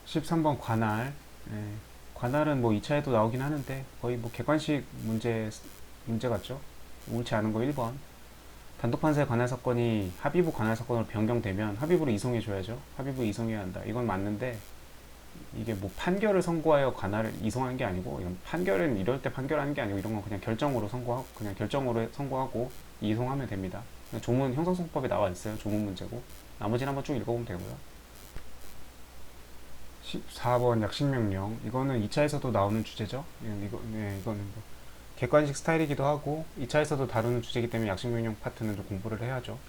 13번 관할. 예, 관할은 뭐 2차에도 나오긴 하는데 거의 뭐 객관식 문제 같죠. 옳지 않은 거 1번. 단독판사의 관할 사건이 합의부 관할 사건으로 변경되면 합의부로 이송해줘야죠. 합의부 이송해야 한다. 이건 맞는데 이게 뭐 판결을 선고하여 관할을 이송하는 게 아니고, 이건 판결은 이럴 때 판결하는 게 아니고 이런 건 그냥 결정으로 선고하고, 그냥 결정으로 선고하고 이송하면 됩니다. 조문 형사소송법에 나와 있어요. 조문 문제고. 나머지는 한번 쭉 읽어보면 되고요. 14번 약식명령. 이거는 2차에서도 나오는 주제죠. 이거는 뭐 객관식 스타일이기도 하고 2차에서도 다루는 주제이기 때문에 약식명령 파트는 좀 공부를 해야죠.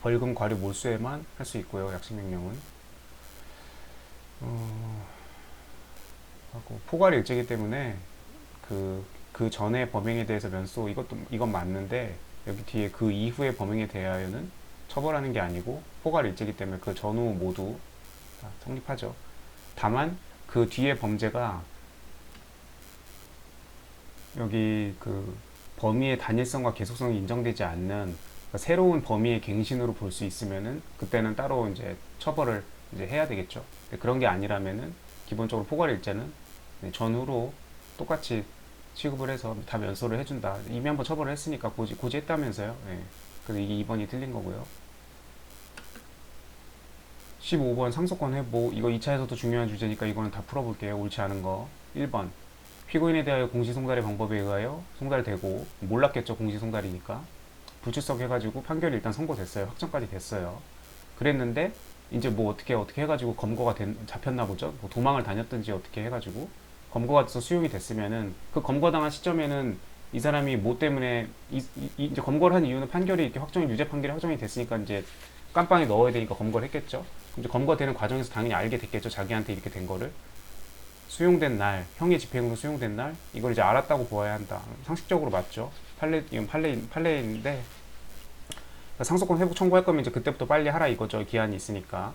벌금, 과료, 몰수에만 할 수 있고요. 약식명령은. 하고 포괄 일제이기 때문에 그 전에 범행에 대해서 면소, 이건 맞는데 여기 뒤에 그 이후의 범행에 대하여는 처벌하는 게 아니고 포괄 일제이기 때문에 그 전후 모두 다 성립하죠. 다만 그 뒤에 범죄가 여기 그 범위의 단일성과 계속성이 인정되지 않는, 그러니까 새로운 범위의 갱신으로 볼 수 있으면은 그때는 따로 이제 처벌을 이제 해야 되겠죠. 그런 게 아니라면은 기본적으로 포괄일자는 전후로 똑같이 취급을 해서 다 면소를 해준다. 이미 한번 처벌을 했으니까 고지했다면서요. 예. 그래서 이게 2번이 틀린 거고요. 15번 상속권 회복. 이거 2차에서도 중요한 주제니까 이거는 다 풀어볼게요. 옳지 않은 거. 1번 피고인에 대하여 공시송달의 방법에 의하여 송달되고, 몰랐겠죠. 공시송달이니까 불출석해가지고 판결이 일단 선고됐어요. 확정까지 됐어요. 그랬는데 이제 뭐 어떻게 해가지고 잡혔나 보죠. 뭐 도망을 다녔든지 어떻게 해가지고 검거가 돼서 수용이 됐으면은, 그 검거당한 시점에는 이 사람이 뭐 때문에 이제 검거를 한 이유는 판결이 이렇게 유죄 판결이 확정이 됐으니까 이제 깜빵에 넣어야 되니까 검거를 했겠죠. 이제 검거되는 과정에서 당연히 알게 됐겠죠. 자기한테 이렇게 된 거를. 수용된 날, 형의 집행으로 수용된 날, 이걸 이제 알았다고 보아야 한다. 상식적으로 맞죠. 이건 판례인데, 상속권 회복 청구할 거면 이제 그때부터 빨리 하라 이거죠. 기한이 있으니까.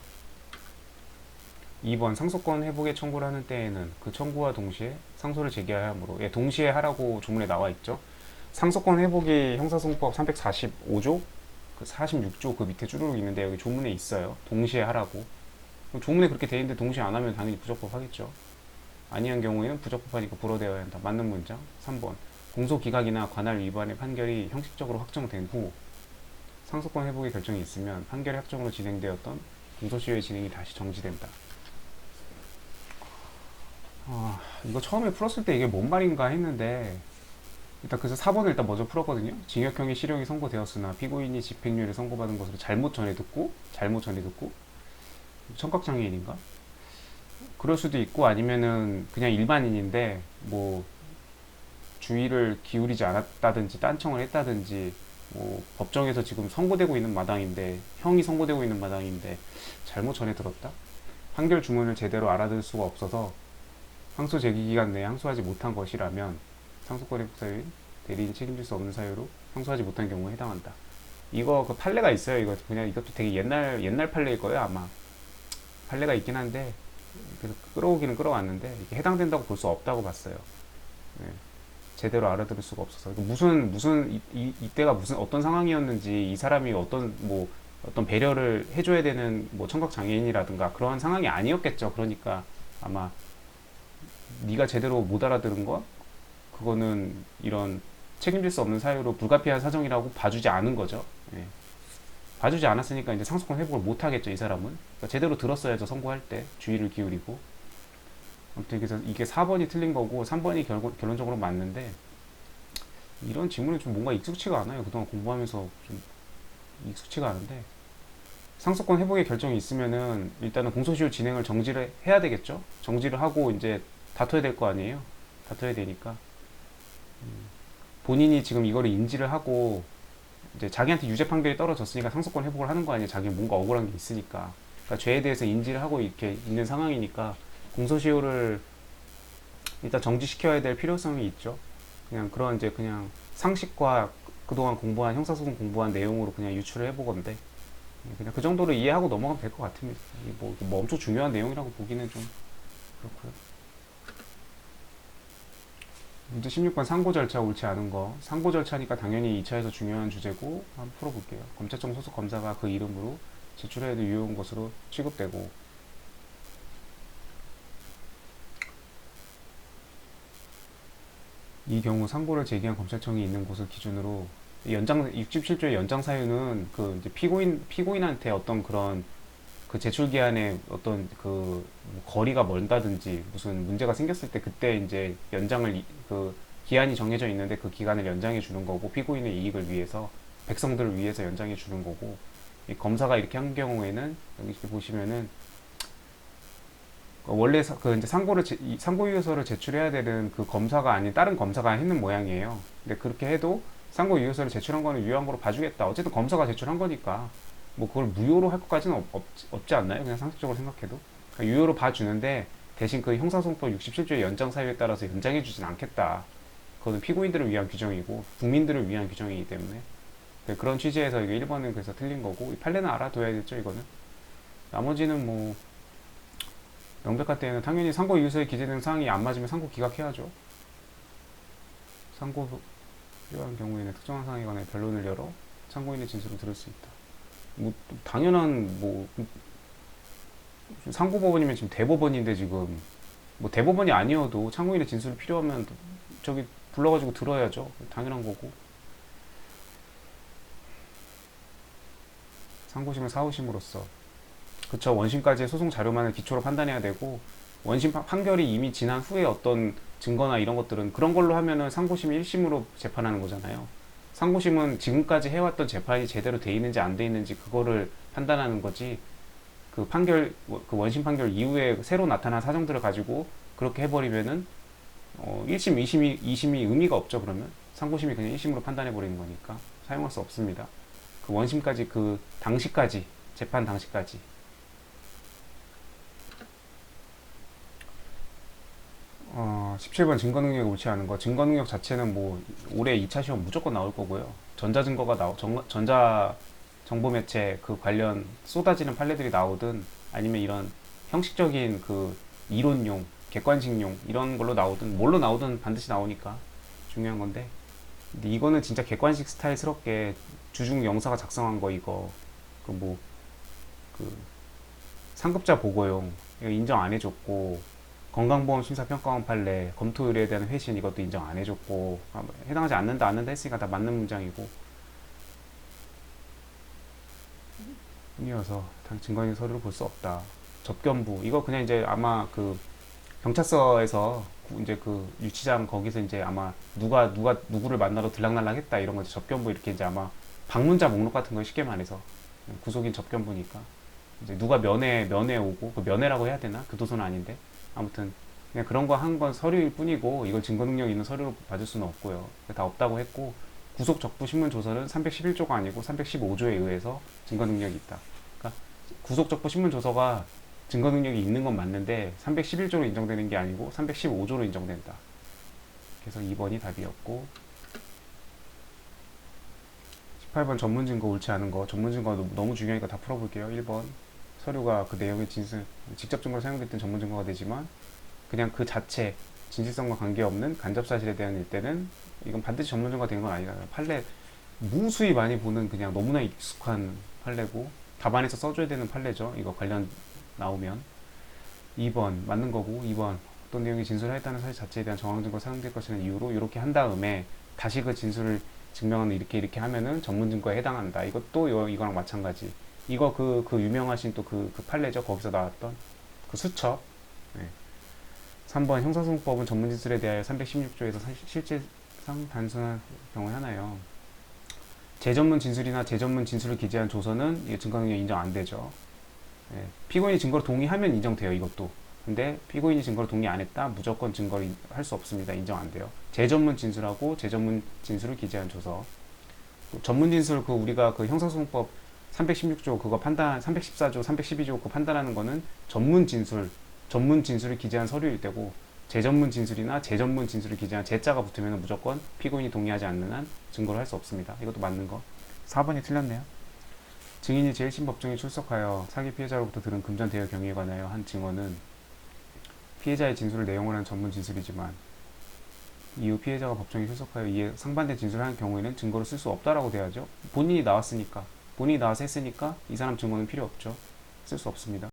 2번 상속권 회복의 청구를 하는 때에는 그 청구와 동시에 상소를 제기해야 하므로, 예, 동시에 하라고 조문에 나와 있죠. 상속권 회복이 형사소송법 345조, 그 46조 그 밑에 쭈루룩 있는데 여기 조문에 있어요. 동시에 하라고. 조문에 그렇게 돼 있는데 동시에 안 하면 당연히 부적법 하겠죠. 아니한 경우에는 부적법하니까 불어되어야 한다. 맞는 문장. 3번 공소기각이나 관할 위반의 판결이 형식적으로 확정된 후 상속권 회복의 결정이 있으면 판결의 확정으로 진행되었던 공소시효의 진행이 다시 정지된다. 이거 처음에 풀었을 때 이게 뭔 말인가 했는데, 일단 그래서 4번을 일단 먼저 풀었거든요. 징역형의 실형이 선고되었으나 피고인이 집행유예를 선고받은 것으로 잘못 전해 듣고 청각장애인인가? 그럴 수도 있고, 아니면은 그냥 일반인인데 뭐 주의를 기울이지 않았다든지 딴청을 했다든지, 뭐 법정에서 지금 선고되고 있는 마당인데, 형이 선고되고 있는 마당인데 잘못 전해 들었다? 판결 주문을 제대로 알아들 수가 없어서 항소 제기 기간 내에 항소하지 못한 것이라면 상속권 회복 사유인 대리인 책임질 수 없는 사유로 항소하지 못한 경우에 해당한다. 이거 그 판례가 있어요. 이거 그냥 이것도 되게 옛날 판례일 거예요 아마. 판례가 있긴 한데 그래서 끌어오기는 끌어왔는데 이게 해당된다고 볼 수 없다고 봤어요. 네. 제대로 알아들을 수가 없어서. 이때가 무슨 어떤 상황이었는지, 이 사람이 어떤 배려를 해줘야 되는 뭐 청각 장애인이라든가 그러한 상황이 아니었겠죠. 그러니까 아마 네가 제대로 못 알아들은 거, 그거는 이런 책임질 수 없는 사유로 불가피한 사정이라고 봐주지 않은 거죠. 예. 봐주지 않았으니까 이제 상속권 회복을 못 하겠죠. 이 사람은. 그러니까 제대로 들었어야죠. 선고할 때 주의를 기울이고. 아무튼 그래서 이게 4번이 틀린 거고 3번이 결론적으로 맞는데, 이런 질문은 좀 뭔가 익숙치가 않아요. 그동안 공부하면서 좀 익숙치가 않은데, 상속권 회복의 결정이 있으면은 일단은 공소시효 진행을 정지를 해야 되겠죠. 정지를 하고 이제 다퉈야 될 거 아니에요. 다퉈야 되니까 본인이 지금 이거를 인지를 하고 이제 자기한테 유죄 판결이 떨어졌으니까 상속권 회복을 하는 거 아니에요. 자기 뭔가 억울한 게 있으니까. 그러니까 죄에 대해서 인지를 하고 이렇게 있는 상황이니까 공소시효를 일단 정지시켜야 될 필요성이 있죠. 그냥 그런 이제 그냥 상식과 그동안 공부한 형사소송 공부한 내용으로 그냥 유추를 해보건데, 그냥 그 정도로 이해하고 넘어가면 될 것 같습니다. 뭐 엄청 중요한 내용이라고 보기는 좀 그렇고요. 문제 16번 상고 절차 옳지 않은 거. 상고 절차니까 당연히 2차에서 중요한 주제고 한번 풀어볼게요. 검찰청 소속 검사가 그 이름으로 제출해도 유효한 것으로 취급되고, 이 경우 상고를 제기한 검찰청이 있는 곳을 기준으로 연장 67조의 연장 사유는 그 이제 피고인한테 어떤 그런 그 제출 기한에 어떤 그 거리가 멀다든지 무슨 문제가 생겼을 때 그때 이제 그 기한이 정해져 있는데 그 기간을 연장해 주는 거고, 피고인의 이익을 위해서, 백성들을 위해서 연장해 주는 거고, 이 검사가 이렇게 한 경우에는 여기 보시면은 원래 그 이제 상고유효서를 제출해야 되는 그 검사가 아닌 다른 검사가 했는 모양이에요. 근데 그렇게 해도 상고유효서를 제출한 거는 유효한 거로 봐주겠다. 어쨌든 검사가 제출한 거니까 뭐 그걸 무효로 할 것까지는 없지 않나요? 그냥 상식적으로 생각해도. 그러니까 유효로 봐주는데 대신 그 형사소송법 67조의 연장 사유에 따라서 연장해 주진 않겠다. 그거는 피고인들을 위한 규정이고 국민들을 위한 규정이기 때문에. 네, 그런 취지에서 이게 1번은 그래서 틀린 거고, 이 판례는 알아둬야겠죠 이거는. 나머지는 뭐 명백할 때는 당연히 상고 이유서에 기재된 사항이 안 맞으면 상고 기각해야죠. 상고 필요한 경우에는 특정한 사항에 관해 변론을 열어 참고인의 진술을 들을 수 있다. 뭐 당연한 뭐 상고법원이면 지금 대법원인데, 지금 뭐 대법원이 아니어도 참고인의 진술이 필요하면 저기 불러가지고 들어야죠. 당연한 거고. 상고심은 사후심으로써, 그쵸, 원심까지의 소송 자료만을 기초로 판단해야 되고, 원심 판결이 이미 지난 후에 어떤 증거나 이런 것들은 그런 걸로 하면은 상고심이 1심으로 재판하는 거잖아요. 상고심은 지금까지 해왔던 재판이 제대로 돼 있는지 안 돼 있는지 그거를 판단하는 거지, 그 원심 판결 이후에 새로 나타난 사정들을 가지고 그렇게 해버리면은 1심, 2심이 의미가 없죠. 그러면 상고심이 그냥 1심으로 판단해 버리는 거니까 사용할 수 없습니다. 그 원심까지, 그 당시까지, 재판 당시까지. 17번 증거능력이 옳지 않은 거. 증거능력 자체는 뭐 올해 2차 시험 무조건 나올 거고요. 전자 정보 매체 그 관련 쏟아지는 판례들이 나오든, 아니면 이런 형식적인 그 이론용, 객관식용 이런 걸로 나오든 뭘로 나오든 반드시 나오니까 중요한 건데, 근데 이거는 진짜 객관식 스타일스럽게 주중 영사가 작성한 거, 이거 그 뭐 그 상급자 보고용 이거 인정 안 해줬고, 건강보험 심사평가원 판례 검토 의뢰에 대한 회신 이것도 인정 안 해줬고, 해당하지 않는다 했으니까 다 맞는 문장이고, 뿐이어서 증거인의 서류를 볼 수 없다. 접견부 이거 그냥 이제 아마 그 경찰서에서 이제 그 유치장 거기서 이제 아마 누가 누구를 만나러 들락날락했다 이런 거지. 접견부 이렇게 이제 아마 방문자 목록 같은 거, 쉽게 말해서 구속인 접견부니까 이제 누가 면회 오고, 그 면회라고 해야 되나? 교도소는 아닌데 아무튼 그냥 그런 거 한 건 서류일 뿐이고, 이걸 증거 능력 있는 서류로 받을 수는 없고요. 다 없다고 했고, 구속 적부 신문 조서는 311조가 아니고 315조에 의해서 증거 능력이 있다. 그러니까 구속 적부 신문 조서가 증거 능력이 있는 건 맞는데 311조로 인정되는 게 아니고 315조로 인정된다. 그래서 2번이 답이었고, 18번 전문 증거 옳지 않은 거. 전문 증거 너무 중요하니까 다 풀어볼게요. 1번 서류가 그 내용의 직접 증거로 사용됐던 전문 증거가 되지만, 그냥 그 자체 진실성과 관계없는 간접 사실에 대한 일 때는 이건 반드시 전문 증거가 되는 건 아니다. 판례 무수히 많이 보는 그냥 너무나 익숙한 판례고, 답안에서 써줘야 되는 판례죠. 이거 관련 나오면. 2번 맞는 거고, 2번 어떤 내용이 진술하였다는 사실 자체에 대한 정황 증거 사용될 것이라는 이유로 이렇게 한 다음에 다시 그 진술을 증명하는 이렇게 하면은 전문 증거에 해당한다. 이것도 이거랑 마찬가지. 이거 그 유명하신 또 그 판례죠. 거기서 나왔던 그 수첩. 네. 3번 형사소송법은 전문 진술에 대하여 316조에서 실제상 단순한 경우에 하나요. 제전문 진술이나 제전문 진술을 기재한 조서는 이게 증거능력 인정 안 되죠. 네. 피고인이 증거를 동의하면 인정돼요. 이것도. 근데 피고인이 증거를 동의 안 했다, 무조건 증거를 할 수 없습니다. 인정 안 돼요. 제전문 진술하고 제전문 진술을 기재한 조서. 전문 진술, 그 우리가 그 형사소송법 316조 그거 판단, 314조, 312조 그거 판단하는 거는 전문 진술을 기재한 서류일 때고, 제전문 진술이나 제전문 진술을 기재한 제자가 붙으면 무조건 피고인이 동의하지 않는 한 증거를 할 수 없습니다. 이것도 맞는 거. 4번이 틀렸네요. 증인이 제1심 법정에 출석하여 사기 피해자로부터 들은 금전 대여 경위에 관하여 한 증언은 피해자의 진술을 내용으로 한 전문 진술이지만, 이후 피해자가 법정에 출석하여 이에 상반된 진술을 한 경우에는 증거로 쓸 수 없다라고 돼야죠. 본인이 나와서 했으니까 이 사람 증거는 필요 없죠. 쓸 수 없습니다.